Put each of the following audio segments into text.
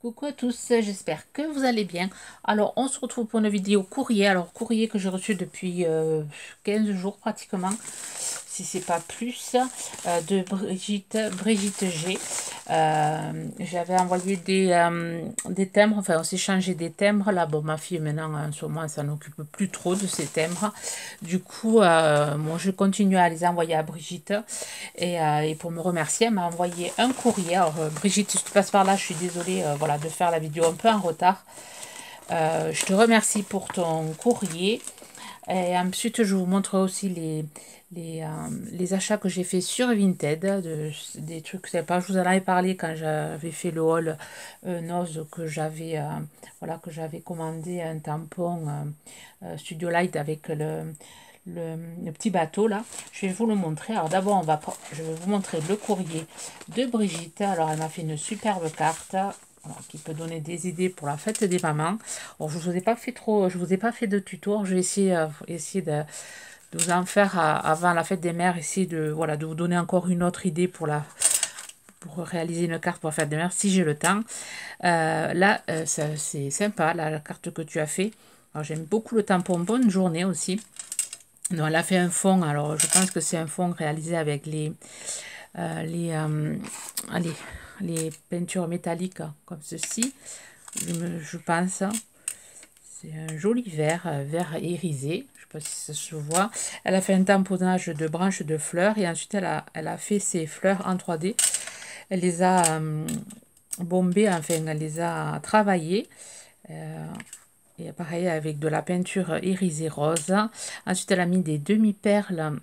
Coucou à tous, j'espère que vous allez bien. Alors, on se retrouve pour une vidéo courrier. Alors, courrier que j'ai reçu depuis 15 jours pratiquement, si c'est pas plus, de Brigitte G. J'avais envoyé des timbres, enfin, on s'est changé des timbres. Là, bon, ma fille maintenant, en ce moment, elle s'en occupe plus trop de ces timbres. Du coup, moi, je continue à les envoyer à Brigitte. Et pour me remercier, elle m'a envoyé un courrier. Alors, Brigitte, si tu passes par là, je suis désolée voilà, de faire la vidéo un peu en retard. Je te remercie pour ton courrier. Et ensuite, je vous montre aussi les achats que j'ai fait sur Vinted, des trucs sympas. Je vous en avais parlé quand j'avais fait le haul Noz, que j'avais voilà, que j'avais commandé un tampon Studio Light avec le petit bateau là. Je vais vous le montrer. Alors d'abord, je vais vous montrer le courrier de Brigitte. Alors elle m'a fait une superbe carte. Voilà, qui peut donner des idées pour la fête des mamans. Alors, je vous ai pas fait trop, je vous ai pas fait de tuto. Je vais essayer de vous en faire avant la fête des mères, essayer de voilà de vous donner encore une autre idée pour réaliser une carte pour la fête des mères si j'ai le temps. Là, c'est sympa la carte que tu as fait. Alors, j'aime beaucoup le tampon bonne journée aussi. Donc, elle a fait un fond. Alors, je pense que c'est un fond réalisé avec euh, les, euh, allez, les peintures métalliques comme ceci. Je pense. C'est un joli vert, vert irisé. Je ne sais pas si ça se voit. Elle a fait un tamponnage de branches de fleurs et ensuite elle a fait ses fleurs en 3D. Elle les a bombées, enfin elle les a travaillées. Et pareil avec de la peinture irisée rose. Ensuite elle a mis des demi-perles,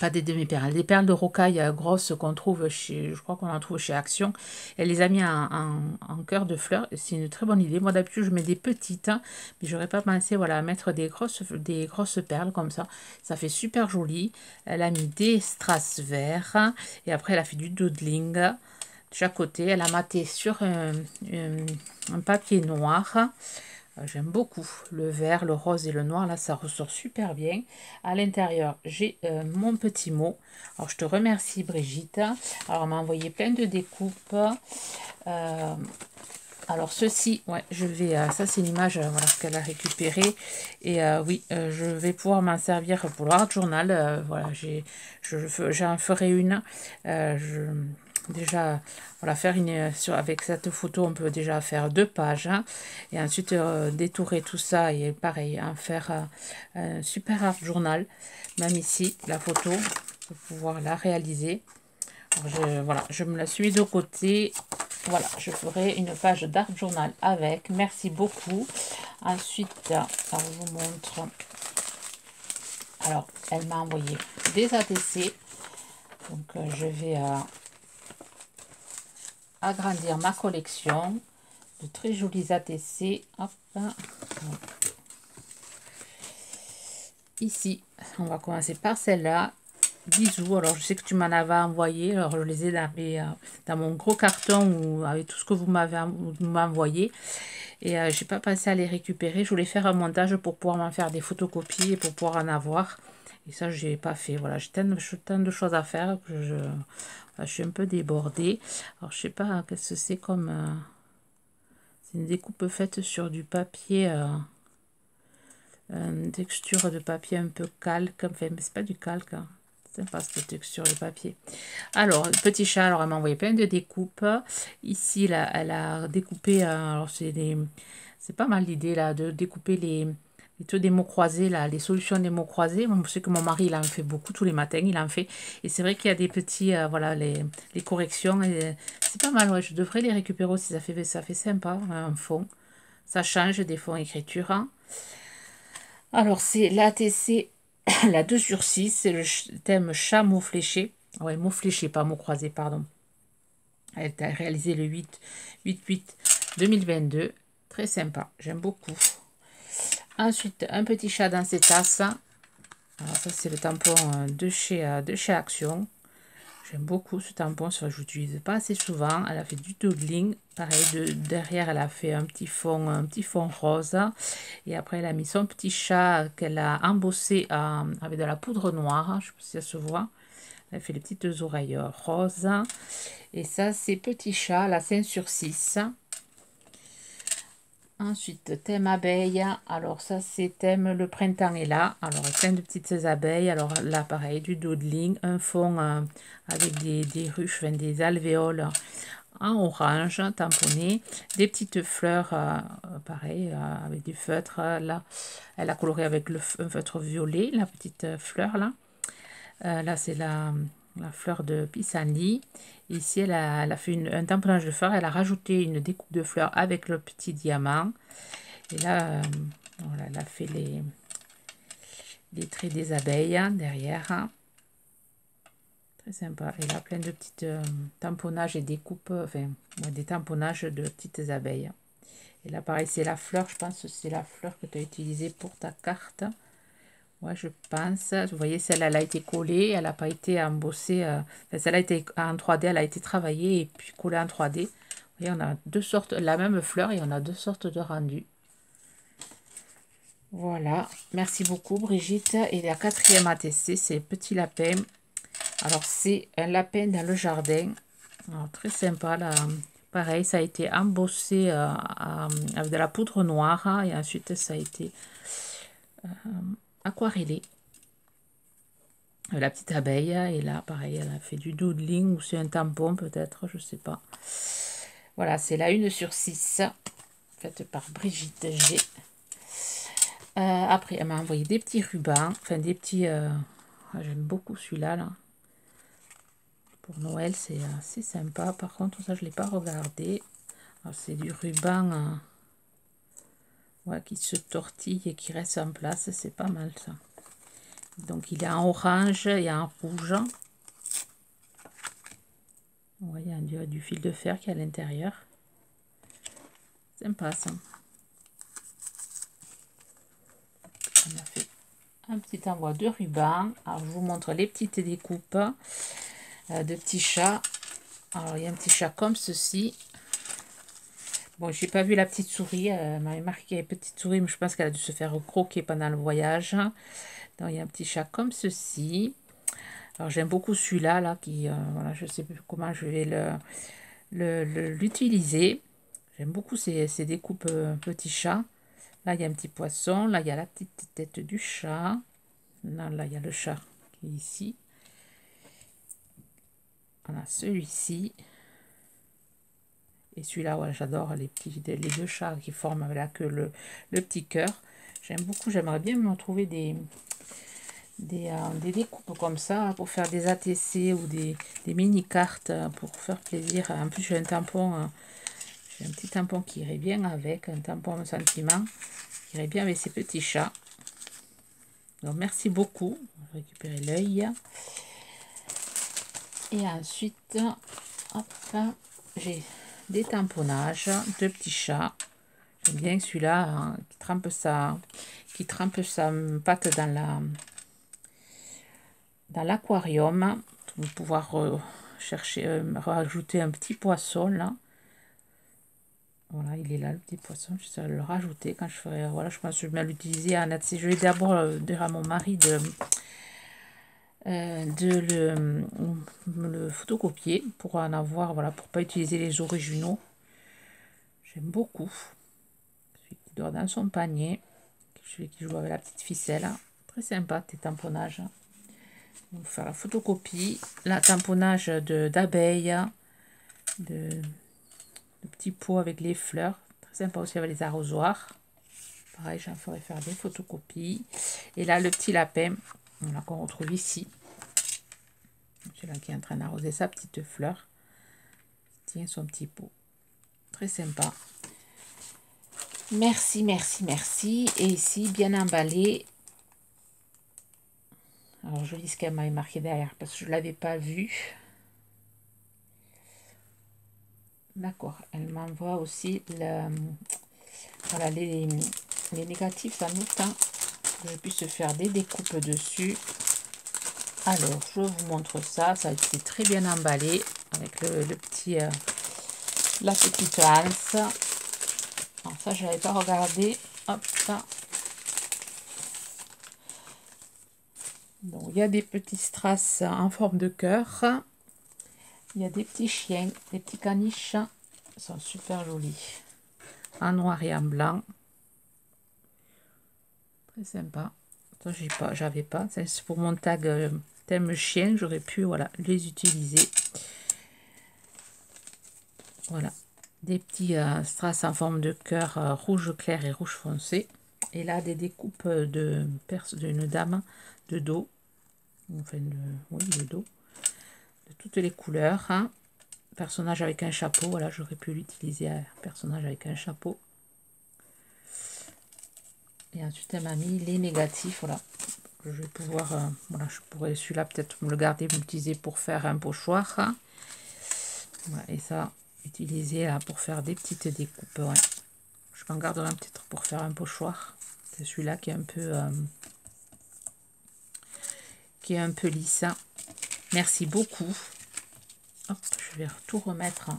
pas des demi-perles, des perles de rocaille grosses qu'on trouve chez, je crois qu'on en trouve chez Action. Elle les a mis en cœur de fleurs. C'est une très bonne idée. Moi d'habitude je mets des petites, hein, mais j'aurais pas pensé voilà, à mettre des grosses perles comme ça. Ça fait super joli. Elle a mis des strass verts et après elle a fait du doodling de chaque côté. Elle a maté sur un papier noir. J'aime beaucoup le vert, le rose et le noir. Là, ça ressort super bien. À l'intérieur, j'ai mon petit mot. Alors, je te remercie, Brigitte. Alors, elle m'a envoyé plein de découpes. Euh, alors, ceci, ouais, je vais... ça, c'est l'image voilà, qu'elle a récupérée. Et oui, je vais pouvoir m'en servir pour l'art journal. Voilà, j'en ferai une. Déjà, voilà, faire avec cette photo, on peut déjà faire 2 pages, hein, et ensuite détourer tout ça et pareil, en faire un super art journal. Même ici, la photo, pour pouvoir la réaliser. Alors, voilà, je me la suis mise de côté. Voilà, je ferai une page d'art journal avec. Merci beaucoup. Ensuite, on vous montre. Alors, elle m'a envoyé des ATC. Donc, je vais agrandir ma collection de très jolis ATC. Hop. Ici, on va commencer par celle-là. Bisous. Alors, je sais que tu m'en avais envoyé. Alors, je les ai dans mon gros carton ou avec tout ce que vous m'avez envoyé. Et j'ai pas pensé à les récupérer. Je voulais faire un montage pour pouvoir m'en faire des photocopies et pour pouvoir en avoir. Et ça, je n'ai pas fait. Voilà, j'ai tellement de choses à faire que je suis un peu débordée. Alors, je sais pas qu'est-ce que c'est comme... c'est une découpe faite sur du papier, une texture de papier un peu calque. Enfin, mais c'est pas du calque, hein. C'est pas cette texture de papier. Alors, petit chat, alors elle m'a envoyé plein de découpes. Ici, là, elle a découpé, alors c'est pas mal l'idée là, de découper les trucs des mots croisés, là, les solutions des mots croisés. Moi, je sais que mon mari, il en fait beaucoup tous les matins, il en fait. Et c'est vrai qu'il y a des petits, voilà, les corrections. C'est pas mal, ouais, je devrais les récupérer aussi, ça fait sympa, un fond. Ça change des fonds écriture, hein. Alors, c'est l'ATC, la 2/6, c'est le thème chat mot fléché. Ouais, mot fléché, pas mot croisé, pardon. Elle a réalisé le 8/8/2022. Très sympa, j'aime beaucoup. Ensuite, un petit chat dans ses tasses. Alors ça, c'est le tampon de chez Action. J'aime beaucoup ce tampon, je l'utilise pas assez souvent. Elle a fait du doodling. Pareil, derrière, elle a fait un petit fond rose. Et après, elle a mis son petit chat qu'elle a embossé avec de la poudre noire. Je ne sais pas si ça se voit. Elle a fait les petites oreilles roses. Et ça, c'est petit chat, la 5/6. Ensuite, thème abeille. Alors ça, c'est thème le printemps est là. Alors, plein de petites abeilles. Alors là, pareil, du doodling, un fond avec des ruches, enfin, des alvéoles en orange tamponné, des petites fleurs, pareil, avec du feutre. Là, elle a coloré avec un feutre violet, la petite fleur là. Là, c'est la fleur de pissenlit. Ici, elle a fait un tamponnage de fleurs. Elle a rajouté une découpe de fleurs avec le petit diamant. Et là, voilà, elle a fait les traits des abeilles derrière. Très sympa. Et là, plein de petites tamponnages et découpes, enfin, des tamponnages de petites abeilles. Et là, pareil, c'est la fleur. Je pense que c'est la fleur que tu as utilisée pour ta carte. Ouais, je pense. Vous voyez, celle-là, elle a été collée. Elle n'a pas été embossée. Enfin, celle-là a été en 3D. Elle a été travaillée et puis collée en 3D. Vous voyez, on a deux sortes, la même fleur et on a deux sortes de rendus. Voilà. Merci beaucoup, Brigitte. Et la quatrième à tester, c'est Petit Lapin. Alors, c'est un lapin dans le jardin. Alors, très sympa, là. Pareil, ça a été embossé avec de la poudre noire. Hein, et ensuite, ça a été aquarellé. La petite abeille. Et là, pareil, elle a fait du doodling. Ou c'est un tampon, peut-être. Je sais pas. Voilà, c'est la 1/6. Faite par Brigitte G. Après, elle m'a envoyé des petits rubans. Enfin, des petits... j'aime beaucoup celui-là, là. Pour Noël, c'est assez sympa. Par contre, ça, je ne l'ai pas regardé. C'est du ruban ouais, qui se tortille et qui reste en place. C'est pas mal, ça. Donc, il est en orange et en rouge. Ouais, il y a du fil de fer qui est à l'intérieur. Sympa, ça. On a fait un petit envoi de ruban. Alors, je vous montre les petites découpes de petits chats. Alors, il y a un petit chat comme ceci. Bon, j'ai pas vu la petite souris. Elle m'avait marqué petite souris, mais je pense qu'elle a dû se faire croquer pendant le voyage. Donc, il y a un petit chat comme ceci. Alors, j'aime beaucoup celui-là, là, qui, voilà, je sais plus comment je vais l'utiliser. J'aime beaucoup ces découpes petits chats. Là, il y a un petit poisson. Là, il y a la petite tête du chat. Là, il y a le chat qui est ici. Voilà, celui-ci. Et celui-là, ouais, j'adore les deux chats qui forment avec la queue le petit cœur. J'aime beaucoup, j'aimerais bien me trouver des découpes comme ça pour faire des ATC ou des mini-cartes pour faire plaisir. En plus, j'ai un tampon, j'ai un petit tampon qui irait bien avec, un tampon sentiment qui irait bien avec ces petits chats. Donc, merci beaucoup. Je vais récupérer l'œil. Et ensuite, hop, j'ai des tamponnages de petits chats. J'aime bien celui-là hein, qui trempe sa patte dans l'aquarium pour pouvoir rajouter un petit poisson là. Voilà, il est là le petit poisson. Je vais le rajouter quand je ferai. Voilà, je pense que je vais l'utiliser en ATC. Je vais d'abord dire à mon mari de le photocopier pour en avoir, voilà, pour pas utiliser les originaux. J'aime beaucoup. Celui qui dort dans son panier. Celui qui joue avec la petite ficelle. Très sympa, tes tamponnages. On va faire la photocopie. La tamponnage d'abeilles. De petits pots avec les fleurs. Très sympa aussi avec les arrosoirs. Pareil, j'en ferai faire des photocopies. Et là, le petit lapin, voilà, qu'on retrouve ici. Celui-là qui est en train d'arroser sa petite fleur. Tiens son petit pot. Très sympa. Merci, merci, merci. Et ici, bien emballé. Alors, je lis ce qu'elle m'avait marqué derrière parce que je ne l'avais pas vu. D'accord. Elle m'envoie aussi voilà, les négatifs, ça nous tend. Que je puisse faire des découpes dessus. Alors, je vous montre ça. Ça a été très bien emballé avec le petit, la petite anse. Alors ça, je n'avais pas regardé. Hop, ça. Donc, il y a des petits strass en forme de cœur. Il y a des petits chiens, des petits caniches. Ils sont super jolis. en noir et en blanc. Très sympa. Ça, j'avais pas. C'est pour mon tag thème chien. J'aurais pu, voilà, les utiliser. Voilà. Des petits strass en forme de cœur rouge clair et rouge foncé. Et là, des découpes d'une dame de dos. Enfin, oui, de dos. De toutes les couleurs. Hein. Personnage avec un chapeau. Voilà, j'aurais pu l'utiliser. Personnage avec un chapeau. Et ensuite, elle m'a mis les négatifs. Voilà. Je vais pouvoir, voilà, je pourrais celui-là peut-être me le garder, m'utiliser pour faire un pochoir. Hein. Voilà, et ça, utiliser là pour faire des petites découpes. Ouais. Je m'en garderai peut-être pour faire un pochoir. C'est celui-là qui est un peu lisse. Merci beaucoup. Hop, je vais tout remettre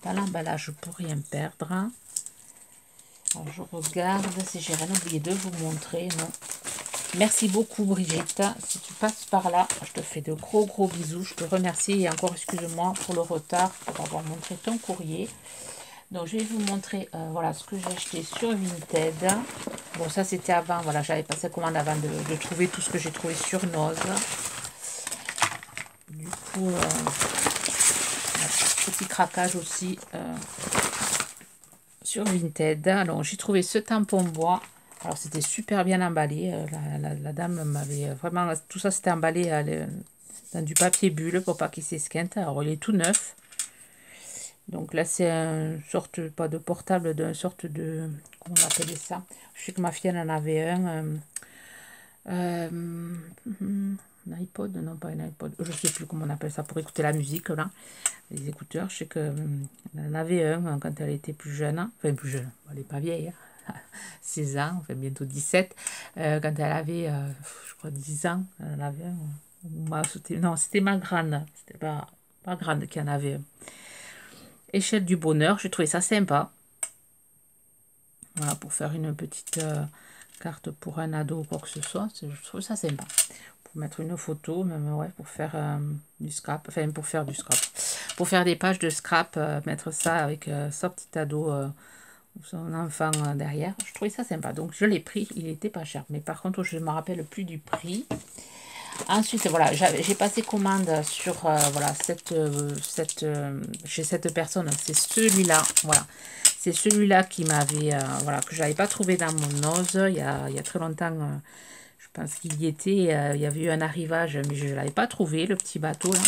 dans l'emballage pour rien perdre. Alors, je regarde si j'ai rien oublié de vous montrer. Non. Merci beaucoup Brigitte. Si tu passes par là, je te fais de gros bisous. Je te remercie et encore excuse-moi pour le retard pour avoir montré ton courrier. Donc je vais vous montrer voilà ce que j'ai acheté sur Vinted. Bon, ça c'était avant, voilà, j'avais passé commande avant de trouver tout ce que j'ai trouvé sur Noz. Du coup, petit craquage aussi sur Vinted. Alors j'ai trouvé ce tampon bois. Alors c'était super bien emballé. La dame m'avait vraiment, tout ça c'était emballé dans du papier bulle pour pas qu'il s'esquinte. Alors il est tout neuf. Donc là, c'est une sorte, pas de portable, d'une sorte de, comment on appelait ça? Je sais que ma fille en avait un iPod, non pas un iPod, je sais plus comment on appelle ça, pour écouter la musique, là, les écouteurs. Je sais qu'elle en avait un quand elle était plus jeune, enfin plus jeune, elle n'est pas vieille, hein. 16 ans, enfin bientôt 17, quand elle avait, je crois, 10 ans, elle en avait un. Non, c'était ma grande, c'était pas grande qui en avait un. Échelle du bonheur, j'ai trouvé ça sympa. Voilà, pour faire une petite carte pour un ado ou quoi que ce soit, je trouve ça sympa. Pour mettre une photo, même ouais, pour faire du scrap, enfin pour faire du scrap. Pour faire des pages de scrap, mettre ça avec son petit ado ou son enfant derrière. Je trouvais ça sympa, donc je l'ai pris, il était pas cher. Mais par contre, je ne me rappelle plus du prix. Ensuite, voilà, j'ai passé commande sur voilà, chez cette personne. C'est celui-là, voilà. C'est celui-là qui m'avait, voilà, que je n'avais pas trouvé dans mon Noz. Il y a très longtemps, je pense qu'il y était. Il y avait eu un arrivage, mais je ne l'avais pas trouvé, le petit bateau, là.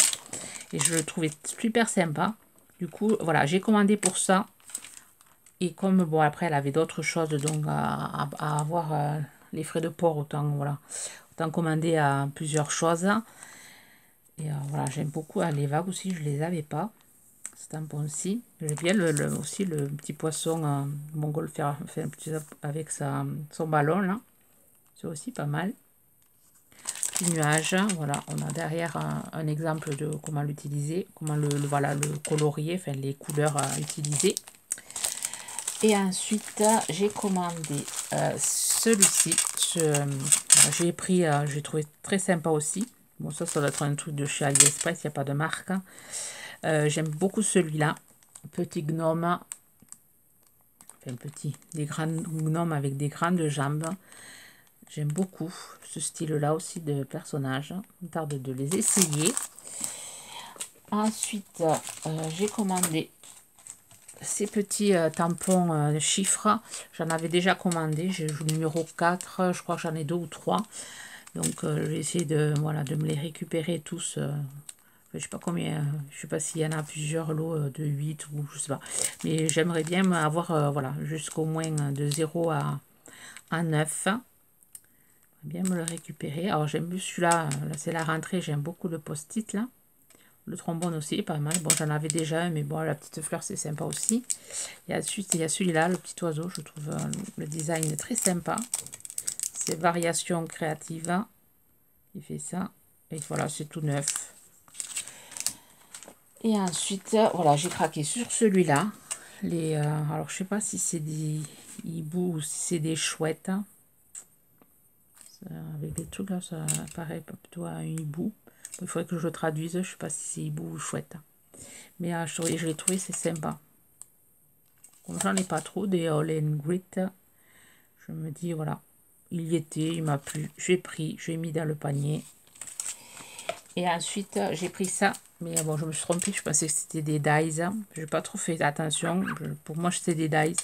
Et je le trouvais super sympa. Du coup, voilà, j'ai commandé pour ça. Et comme, bon, après, elle avait d'autres choses, donc à avoir les frais de port, autant, voilà. Autant commander à plusieurs choses. Et voilà, j'aime beaucoup les vagues aussi, je les avais pas. Ce tampon-ci. J'aime bien aussi le petit poisson montgolfière avec son ballon là. C'est aussi pas mal. Petit nuage, voilà, on a derrière un exemple de comment l'utiliser, comment voilà, le colorier, enfin les couleurs à utiliser. Et ensuite, j'ai commandé celui-ci. J'ai trouvé très sympa aussi. Bon, ça doit être un truc de chez AliExpress, il n'y a pas de marque. J'aime beaucoup celui-là. Petit gnome. Enfin, petit. Des grands gnomes avec des grandes jambes. J'aime beaucoup ce style-là aussi de personnage. On tarde de les essayer. Ensuite, j'ai commandé ces petits tampons chiffres. J'en avais déjà commandé. J'ai le numéro 4. Je crois que j'en ai 2 ou 3. Donc, je vais essayer de me les récupérer tous. Je sais pas combien. Je sais pas s'il y en a plusieurs lots de 8 ou je sais pas. Mais j'aimerais bien avoir voilà, jusqu'au moins de 0 à 9. Bien me le récupérer. Alors, j'aime bien celui-là. Là, c'est la rentrée. J'aime beaucoup le post-it là. Le trombone aussi, pas mal. Bon, j'en avais déjà un, mais bon, la petite fleur, c'est sympa aussi. Et ensuite, il y a celui-là, le petit oiseau. Je trouve le design très sympa. C'est variation créative. Il fait ça. Et voilà, c'est tout neuf. Et ensuite, voilà, j'ai craqué sur celui-là. Alors, je sais pas si c'est des hiboux ou si c'est des chouettes. Avec des trucs là, ça paraît plutôt à un hibou. Il faudrait que je le traduise. Je sais pas si c'est hibou ou chouette. Mais je l'ai trouvé, c'est sympa. Comme j'en ai pas trop des All and Grit, je me dis voilà, il y était, il m'a plu, j'ai pris, j'ai mis dans le panier. Et ensuite j'ai pris ça, mais bon je me suis trompée, je pensais que c'était des dies. Je n'ai pas trop fait attention, pour moi c'était des dies.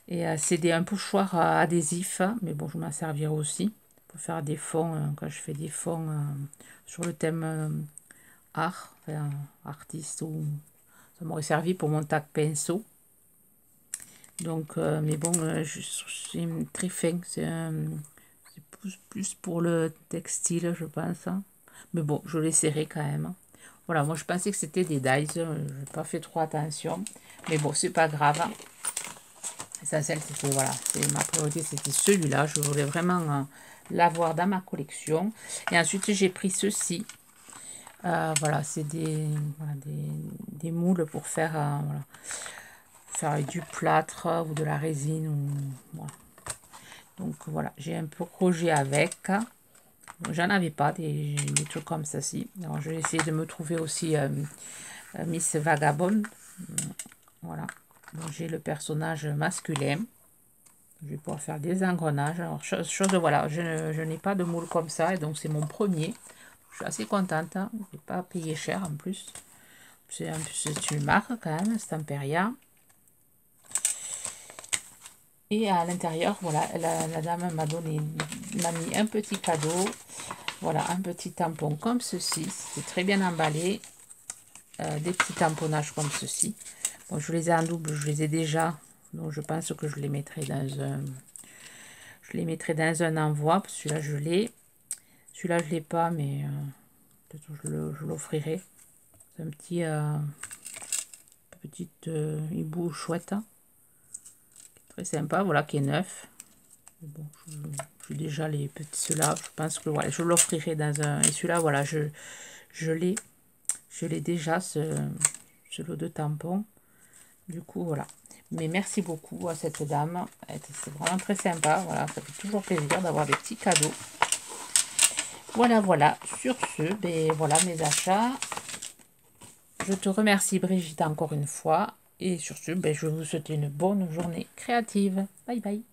Et c'est un pochoir adhésif, mais bon je m'en servirai aussi pour faire des fonds, quand je fais des fonds sur le thème art, enfin, artiste, ou ça m'aurait servi pour mon tac pinceau. Donc mais bon c'est très fin, c'est plus pour le textile je pense, mais bon je l'essaierai quand même. Voilà, moi je pensais que c'était des dies, je n'ai pas fait trop attention, mais bon c'est pas grave. L'essentiel c'était voilà, ma priorité c'était celui-là, je voulais vraiment l'avoir dans ma collection. Et ensuite j'ai pris ceci. Voilà, c'est voilà, des moules pour faire, voilà, faire du plâtre ou de la résine. Voilà. Donc voilà, j'ai un peu projet avec. J'en avais pas des trucs comme ça. Si. Alors je vais essayer de me trouver aussi Miss Vagabond. Voilà, j'ai le personnage masculin. Je vais pouvoir faire des engrenages. Alors, voilà, je n'ai pas de moule comme ça, et donc c'est mon premier. Je suis assez contente, hein. Je n'ai pas payé cher en plus. C'est une marque quand même, Stamperia. Et à l'intérieur, voilà, la dame m'a mis un petit cadeau. Voilà, un petit tampon comme ceci. C'est très bien emballé. Des petits tamponnages comme ceci. Bon, je les ai en double, je les ai déjà. Donc je pense que je les mettrai dans un envoi. Celui-là, je l'ai. Celui-là, je ne l'ai pas, mais peut-être je l'offrirai. C'est un petit hibou chouette. Très sympa, voilà, qui est neuf. Bon, j'ai déjà les petits ceux-là. Je pense que voilà, je l'offrirai dans un. Et celui-là, voilà, je l'ai déjà, ce lot de tampons. Du coup, voilà. Mais merci beaucoup à cette dame. C'est vraiment très sympa. Voilà, ça fait toujours plaisir d'avoir des petits cadeaux. Voilà, voilà. Sur ce, ben voilà mes achats. Je te remercie Brigitte encore une fois. Et sur ce, ben, je vais vous souhaiter une bonne journée créative. Bye bye.